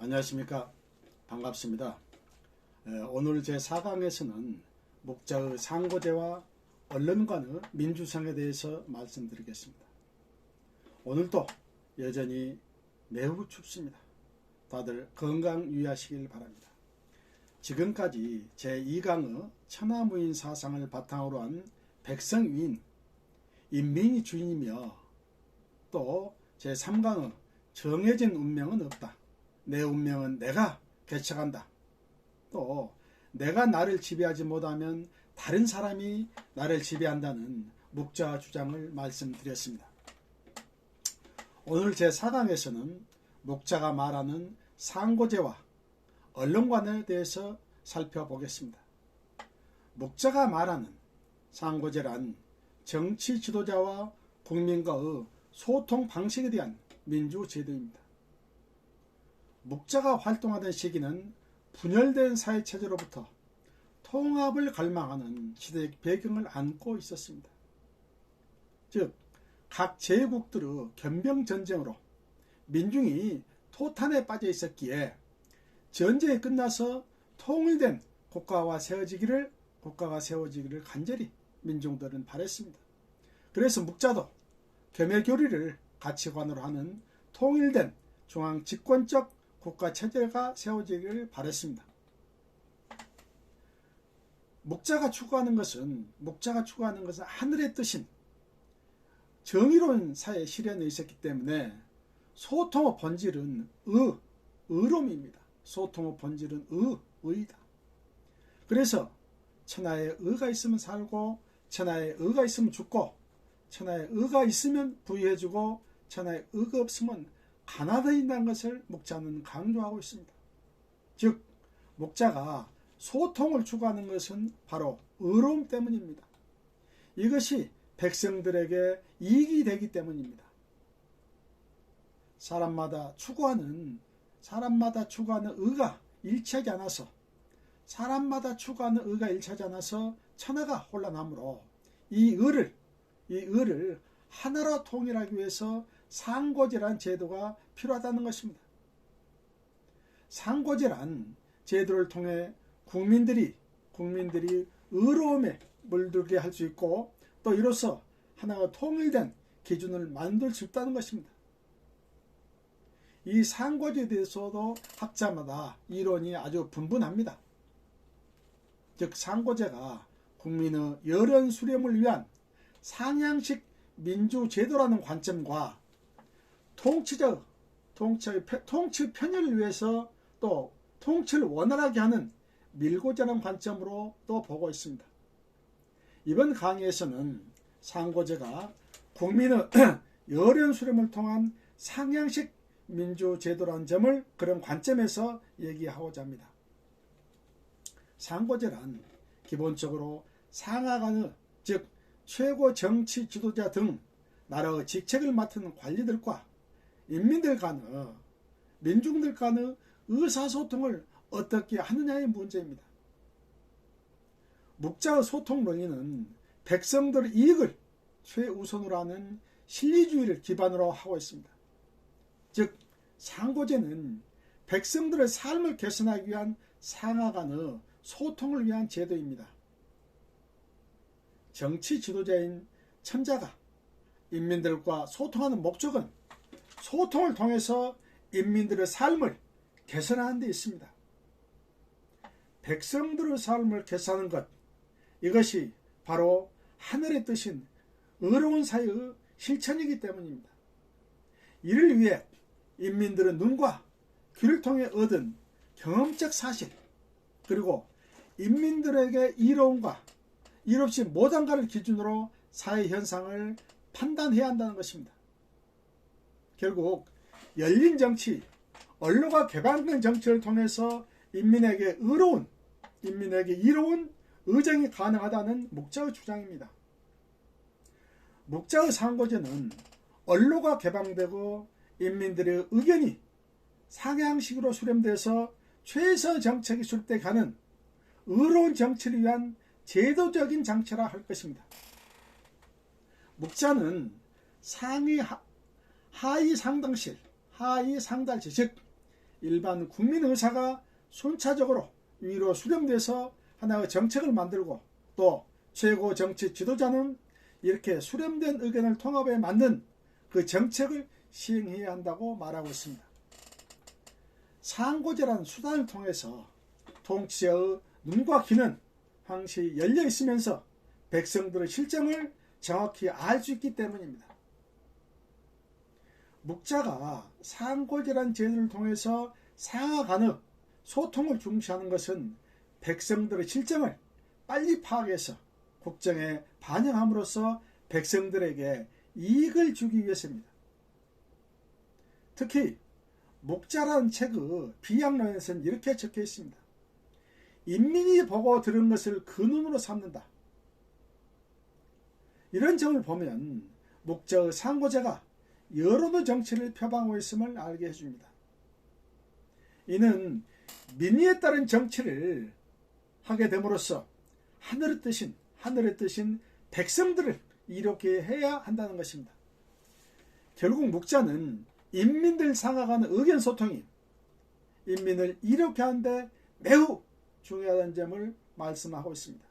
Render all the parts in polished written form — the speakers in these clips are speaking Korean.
안녕하십니까. 반갑습니다. 오늘 제4강에서는 목자의 상고제와 언론관의 민주성에 대해서 말씀드리겠습니다. 오늘도 여전히 매우 춥습니다. 다들 건강 유의하시길 바랍니다. 지금까지 제2강의 천하무인 사상을 바탕으로 한 백성위인, 인민이 주인이며 또 제3강의 정해진 운명은 없다. 내 운명은 내가 개척한다. 또 내가 나를 지배하지 못하면 다른 사람이 나를 지배한다는 목자 주장을 말씀드렸습니다. 오늘 제4강에서는 목자가 말하는 상고제와 언론관에 대해서 살펴보겠습니다. 목자가 말하는 상고제란 정치 지도자와 국민과의 소통 방식에 대한 민주제도입니다. 목자가 활동하던 시기는 분열된 사회체제로부터 통합을 갈망하는 시대적 배경을 안고 있었습니다. 즉, 각 제국들의 견병전쟁으로 민중이 토탄에 빠져 있었기에 전쟁이 끝나서 통일된 국가가 세워지기를 간절히 민중들은 바랬습니다. 그래서 목자도 겸해교리를 가치관으로 하는 통일된 중앙 집권적 국가 체제가 세워지기를 바랬습니다. 목자가 추구하는 것은 하늘의 뜻인 정의로운 사회 실현에 있었기 때문에 소통의 본질은 의로움입니다. 소통의 본질은 의이다. 그래서 천하에 의가 있으면 살고, 천하에 의가 있으면 죽고, 천하에 의가 있으면 부유해지고, 천하에 의가 없으면 가난해진다는 것을 목자는 강조하고 있습니다. 즉, 목자가 소통을 추구하는 것은 바로 의로움 때문입니다. 이것이 백성들에게 이익이 되기 때문입니다. 사람마다 추구하는 의가 일치하지 않아서 천하가 혼란하므로 이 의를 하나로 통일하기 위해서 상고제란 제도가 필요하다는 것입니다. 상고제란 제도를 통해 국민들이 의로움에 물들게 할 수 있고, 또 이로써 하나가 통일된 기준을 만들 수 있다는 것입니다. 이 상고제에 대해서도 학자마다 이론이 아주 분분합니다. 즉, 상고제가 국민의 열연 수렴을 위한 상향식 민주제도라는 관점과 통치 편의를 위해서 또 통치를 원활하게 하는 밀고자라는 관점으로 또 보고 있습니다. 이번 강의에서는 상고제가 국민의 열연 수렴을 통한 상향식 민주제도라는 점을 그런 관점에서 얘기하고자 합니다. 상고제란 기본적으로 상하간의, 즉 최고 정치 지도자 등 나라의 직책을 맡은 관리들과 민중들 간의 의사소통을 어떻게 하느냐의 문제입니다. 목자의 소통 논리는 백성들의 이익을 최우선으로 하는 실리주의를 기반으로 하고 있습니다. 즉, 상고제는 백성들의 삶을 개선하기 위한 상하 간의 소통을 위한 제도입니다. 정치 지도자인 천자가 인민들과 소통하는 목적은 소통을 통해서 인민들의 삶을 개선하는 데 있습니다. 백성들의 삶을 개선하는 것, 이것이 바로 하늘의 뜻인 의로운 사회의 실천이기 때문입니다. 이를 위해 인민들은 눈과 귀를 통해 얻은 경험적 사실, 그리고 인민들에게 이로움과 이롭지 못한가를 기준으로 사회 현상을 판단해야 한다는 것입니다. 결국 열린 정치, 언론과 개방된 정치를 통해서 인민에게 이로운 의정이 가능하다는 목자의 주장입니다. 목자의 상고제는 언론과 개방되고 인민들의 의견이 상향식으로 수렴돼서 최선 정책이 수립돼가는 의로운 정치를 위한 제도적인 장치라 할 것입니다. 목자는 하위 상달시, 즉 일반 국민 의사가 순차적으로 위로 수렴돼서 하나의 정책을 만들고 또 최고 정치 지도자는 이렇게 수렴된 의견을 통합해 만든 그 정책을 시행해야 한다고 말하고 있습니다. 상고제라는 수단을 통해서 통치자의 눈과 귀는 항시 열려 있으면서 백성들의 실정을 정확히 알 수 있기 때문입니다. 묵자가 상고제라는 제도를 통해서 상하 간의 소통을 중시하는 것은 백성들의 실정을 빨리 파악해서 국정에 반영함으로써 백성들에게 이익을 주기 위해서입니다. 특히 묵자라는 책의 비양론에서는 이렇게 적혀 있습니다. 인민이 보고 들은 것을 근원으로 삼는다. 이런 점을 보면 묵자의 상고제가 여론의 정치를 표방하고 있음을 알게 해줍니다. 이는 민의에 따른 정치를 하게 됨으로써 하늘의 뜻인 백성들을 이롭게 해야 한다는 것입니다. 결국 묵자는 인민들 상하가는 의견 소통이 인민을 이롭게 하는데 매우 중요하다는 점을 말씀하고 있습니다.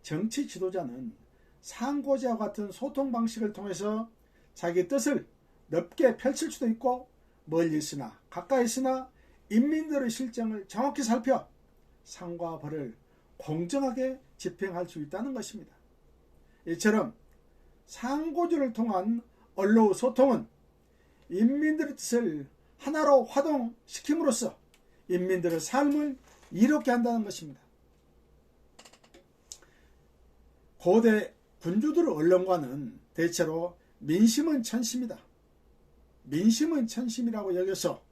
정치 지도자는 상고제와 같은 소통 방식을 통해서 자기 뜻을 넓게 펼칠 수도 있고 멀리 있으나 가까이 있으나 인민들의 실정을 정확히 살펴 상과 벌을 공정하게 집행할 수 있다는 것입니다. 이처럼 상고제를 통한 언론의 소통은 인민들의 뜻을 하나로 화동시킴으로써 인민들의 삶을 이롭게 한다는 것입니다. 고대 군주들의 언론과는 대체로 민심은 천심이다. 민심은 천심이라고 여겨서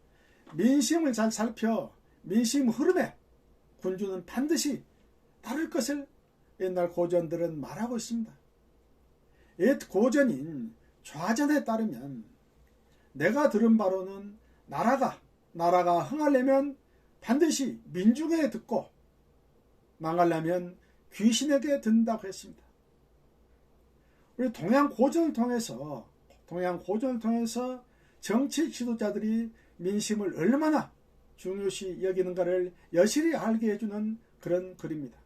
민심을 잘 살펴 민심 흐름에 군주는 반드시 따를 것을 옛날 고전들은 말하고 있습니다. 옛 고전인 좌전에 따르면 내가 들은 바로는 나라가 흥하려면 반드시 민중에게 듣고 망하려면 귀신에게 듣는다고 했습니다. 우리 동양 고전을 통해서 정치 지도자들이 민심을 얼마나 중요시 여기는가를 여실히 알게 해주는 그런 글입니다.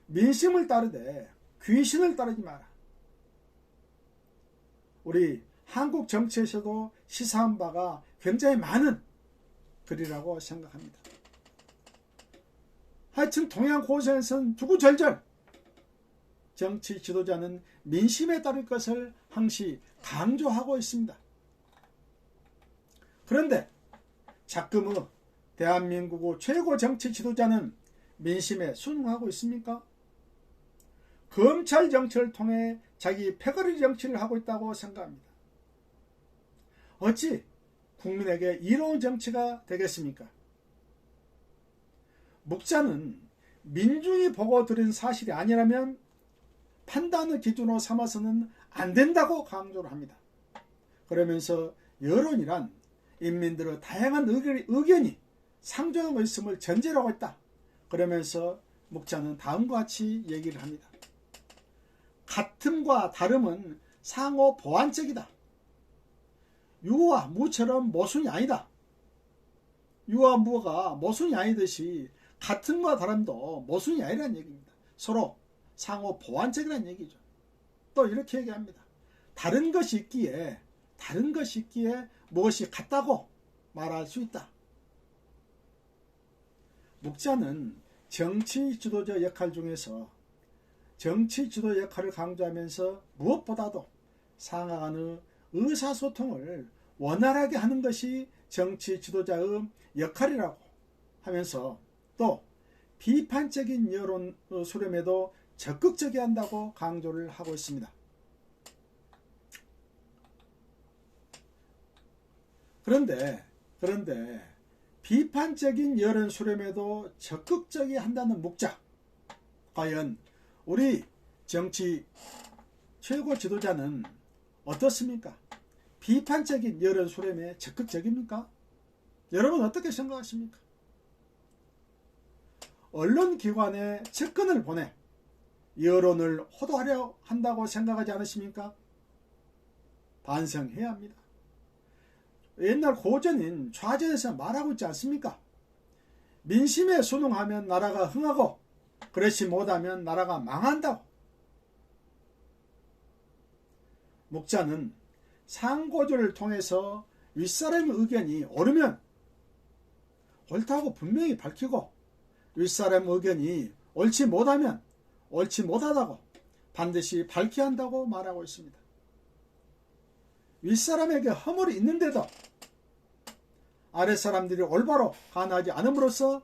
민심을 따르되 귀신을 따르지 마라. 우리 한국 정치에서도 시사한 바가 굉장히 많은 글이라고 생각합니다. 하여튼 동양 고전에서는 두구절절 정치 지도자는 민심에 따를 것을 항시 강조하고 있습니다. 그런데 자금의 대한민국의 최고 정치 지도자는 민심에 순응하고 있습니까? 검찰 정치를 통해 자기 패거리 정치를 하고 있다고 생각합니다. 어찌 국민에게 이로운 정치가 되겠습니까? 묵자는 민중이 보고 들은 사실이 아니라면 판단의 기준으로 삼아서는 안 된다고 강조를 합니다. 그러면서 여론이란 인민들의 다양한 의견이 상존하고 있음을 전제로 하고 있다. 그러면서 묵자는 다음과 같이 얘기를 합니다. 같음과 다름은 상호 보완적이다. 유와 무처럼 모순이 아니다. 유와 무가 모순이 아니듯이 같음과 다름도 모순이 아니라는 얘기입니다. 서로 상호 보완적이라는 얘기죠. 또 이렇게 얘기합니다. 다른 것이 있기에 무엇이 같다고 말할 수 있다. 묵자는 정치 지도자 역할 중에서 정치 지도 역할을 강조하면서 무엇보다도 상하 간의 의사소통을 원활하게 하는 것이 정치 지도자의 역할이라고 하면서 또 비판적인 여론 수렴에도 적극적이어야 한다고 강조를 하고 있습니다. 그런데 비판적인 여론 수렴에도 적극적이어야 한다는 묵자, 과연 우리 정치 최고 지도자는 어떻습니까? 비판적인 여론 수렴에 적극적입니까? 여러분 어떻게 생각하십니까? 언론기관에 측근을 보내 여론을 호도하려 한다고 생각하지 않으십니까? 반성해야 합니다. 옛날 고전인 좌전에서 말하고 있지 않습니까? 민심에 순응하면 나라가 흥하고 그렇지 못하면 나라가 망한다고. 목자는 상고조를 통해서 윗사람의 의견이 옳으면 옳다고 분명히 밝히고 윗사람의 의견이 옳지 못하면 옳지 못하다고 반드시 밝혀야 한다고 말하고 있습니다. 윗사람에게 허물이 있는데도 아랫사람들이 올바로 간하지 않음으로써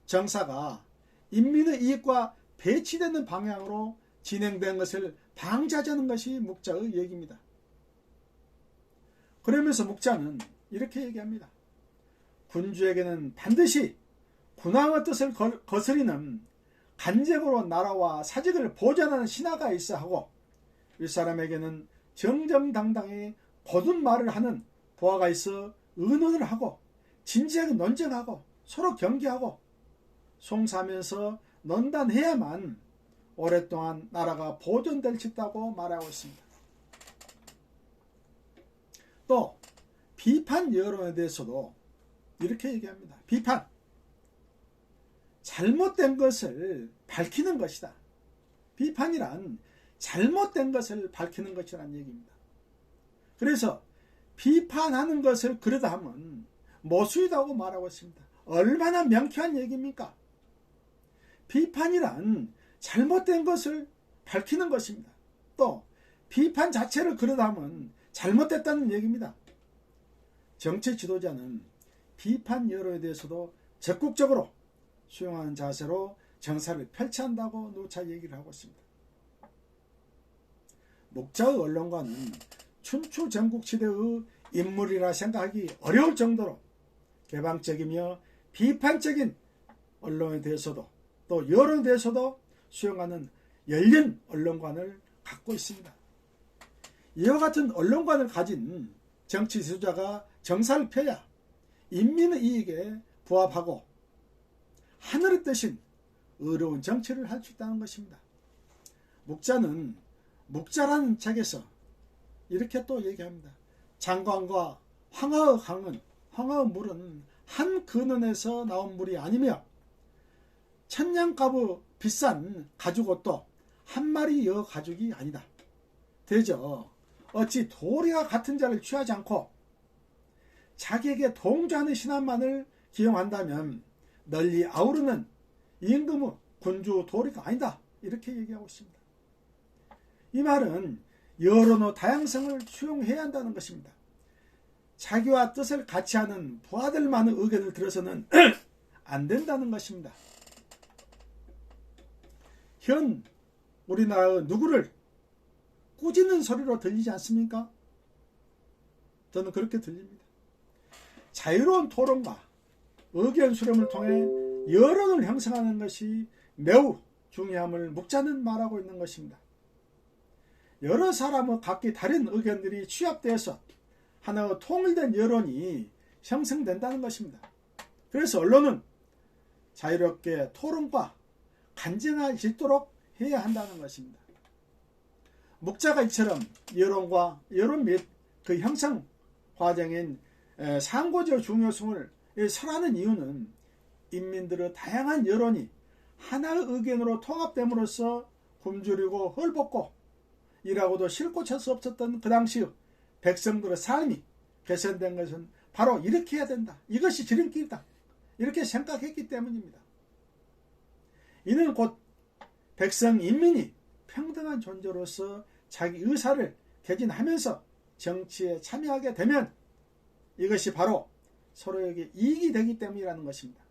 정사가 인민의 이익과 배치되는 방향으로 진행된 것을 방지하자는 것이 목자의 얘기입니다. 그러면서 목자는 이렇게 얘기합니다. 군주에게는 반드시 군왕의 뜻을 거스리는 간쟁으로 나라와 사직을 보존하는 신하가 있어야 하고 윗사람에게는 정정당당히 고든 말을 하는 부하가 있어 의논을 하고 진지하게 논쟁하고 서로 경계하고 송사하면서 논단해야만 오랫동안 나라가 보존될 수 있다고 말하고 있습니다. 또 비판 여론에 대해서도 이렇게 얘기합니다. 비판, 잘못된 것을 밝히는 것이다. 비판이란 잘못된 것을 밝히는 것이라는 얘기입니다. 그래서 비판하는 것을 그러다 하면 모수이다고 말하고 있습니다. 얼마나 명쾌한 얘기입니까? 비판이란 잘못된 것을 밝히는 것입니다. 또 비판 자체를 그러다 하면 잘못됐다는 얘기입니다. 정치 지도자는 비판 여론에 대해서도 적극적으로 수용하는 자세로 정사를 펼쳐야 한다고 누차 얘기를 하고 있습니다. 목자의 언론과는 춘추 전국시대의 인물이라 생각하기 어려울 정도로 개방적이며 비판적인 언론에 대해서도 또 여론에 대해서도 수용하는 열린 언론관을 갖고 있습니다. 이와 같은 언론관을 가진 정치 지도자가 정사를 펴야 인민의 이익에 부합하고 하늘의 뜻인 의로운 정치를 할 수 있다는 것입니다. 목자는 목자라는 책에서 이렇게 또 얘기합니다. 장관과 황하의 강은, 황하의 물은 한 근원에서 나온 물이 아니며 천냥값의 비싼 가죽옷도 한 마리 여 가죽이 아니다. 대저 어찌 도리와 같은 자를 취하지 않고 자기에게 동조하는 신하만을 기용한다면 널리 아우르는 임금의 군주 도리가 아니다. 이렇게 얘기하고 있습니다. 이 말은 여론의 다양성을 수용해야 한다는 것입니다. 자기와 뜻을 같이 하는 부하들만의 의견을 들어서는 안 된다는 것입니다. 현 우리나라의 누구를 꾸짖는 소리로 들리지 않습니까? 저는 그렇게 들립니다. 자유로운 토론과 의견 수렴을 통해 여론을 형성하는 것이 매우 중요함을 목자는 말하고 있는 것입니다. 여러 사람의 각기 다른 의견들이 취합되어서 하나의 통일된 여론이 형성된다는 것입니다. 그래서 언론은 자유롭게 토론과 간쟁할 수 있도록 해야 한다는 것입니다. 목자가 이처럼 여론 및 그 형성 과정인 상고적 중요성을 설하는 이유는 인민들의 다양한 여론이 하나의 의견으로 통합됨으로써 굶주리고 헐벗고 이라고도 싫고 칠 수 없었던 그 당시 백성들의 삶이 개선된 것은 바로 이렇게 해야 된다. 이것이 지름길이다. 이렇게 생각했기 때문입니다. 이는 곧 백성 인민이 평등한 존재로서 자기 의사를 개진하면서 정치에 참여하게 되면 이것이 바로 서로에게 이익이 되기 때문이라는 것입니다.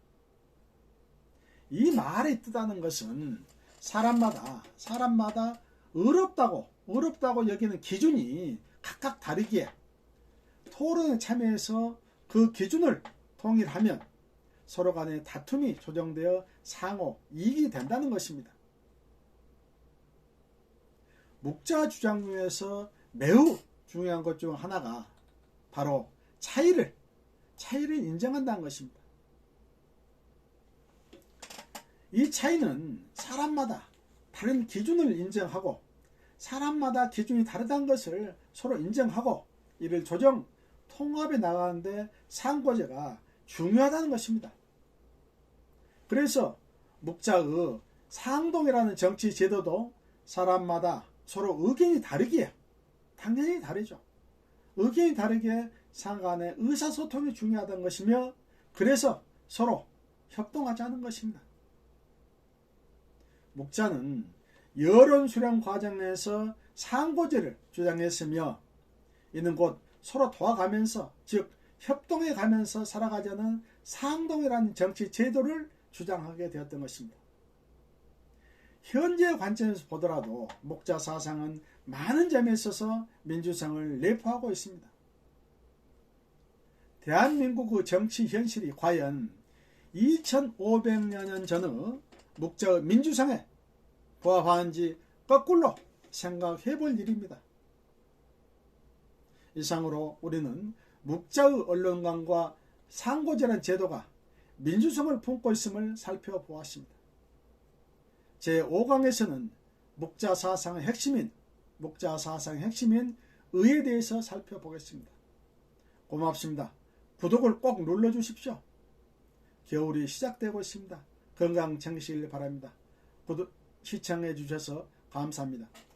이 말의 뜻하는 것은 사람마다 어렵다고 여기는 기준이 각각 다르기에 토론에 참여해서 그 기준을 통일하면 서로 간의 다툼이 조정되어 상호 이익이 된다는 것입니다. 목자 주장 중에서 매우 중요한 것 중 하나가 바로 차이를 인정한다는 것입니다. 이 차이는 사람마다 다른 기준을 인정하고 사람마다 기준이 다르다는 것을 서로 인정하고 이를 조정 통합에 나가는데 상고제가 중요하다는 것입니다. 그래서 묵자의 상동이라는 정치 제도도 사람마다 서로 의견이 다르기에 당연히 다르죠. 의견이 다르게 상간의 의사소통이 중요하다는 것이며 그래서 서로 협동하자는 것입니다. 묵자는 여론 수렴 과정 내에서 상고제를 주장했으며 이는 곧 서로 도와가면서 즉 협동해 가면서 살아가자는 상동이라는 정치 제도를 주장하게 되었던 것입니다. 현재 관점에서 보더라도 묵자 사상은 많은 점에 있어서 민주성을 내포하고 있습니다. 대한민국의 정치 현실이 과연 2500년 전의 묵자의 민주성에 부합하는지 거꾸로 생각해 볼 일입니다. 이상으로 우리는 묵자의 언론관과 상고제라는 제도가 민주성을 품고 있음을 살펴보았습니다. 제5강에서는 묵자 사상의 핵심인 의에 대해서 살펴보겠습니다. 고맙습니다. 구독을 꼭 눌러주십시오. 겨울이 시작되고 있습니다. 건강 챙기시길 바랍니다. 시청해 주셔서 감사합니다.